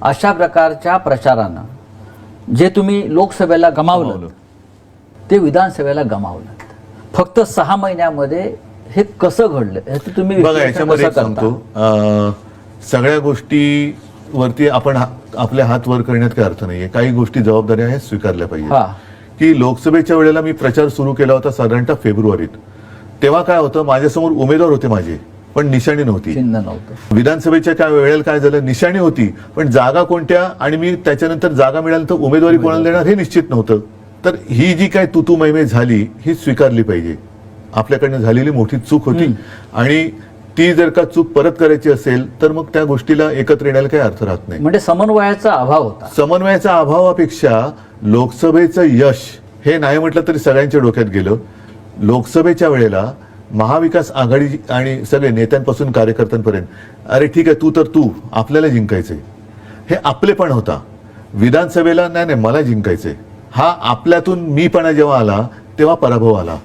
अशा प्रकारच्या प्रचारानं जे तुम्ही लोकसभेला गमावलं ते विधानसभेला गमावलं. फक्त 6 महिन्यामध्ये हे कसं घडलं हे तुम्ही बघा, याच्यामध्ये एक सांगतो, सगळ्या गोष्टीवरती आपण आपले हात वर करण्यात काही अर्थ नाहीये. काही गोष्टी जबाबदाऱ्या आहेत, स्वीकारल्या पाहिजे. की लोकसभेच्या वेळेला मी प्रचार सुरू केला होता साधारणतः फेब्रुवारीत. तेव्हा काय होतं, माझ्यासमोर उमेदवार होते माझे, पण निशाणी नव्हती. चिन्ह नव्हतं. विधानसभेच्या काय वेळेला काय झालं, निशाणी होती पण जागा कोणत्या, आणि मी त्याच्यानंतर जागा मिळाल्यानंतर उमेदवारी कोणाला देणार हे निश्चित नव्हतं. तर ही जी काय तुतू मैमे झाली ही स्वीकारली पाहिजे. आपल्याकडनं झालेली मोठी चूक होती आणि ती जर का चूक परत करायची असेल तर मग त्या गोष्टीला एकत्र येण्याला काही अर्थ राहत नाही. म्हणजे समन्वयाचा अभाव होता. समन्वयाच्या अभावापेक्षा लोकसभेचं यश हे नाही म्हटलं तरी सगळ्यांच्या डोक्यात गेलं. लोकसभेच्या वेळेला महाविकास आघाडी आणि सगळे नेत्यांपासून कार्यकर्त्यांपर्यंत, अरे ठीक आहे, तू आपल्याला जिंकायचंय, हे आपलेपण होता. विधानसभेला नाही मला जिंकायचंय, हा आपल्यातून मीपणा जेव्हा आला तेव्हा पराभव आला.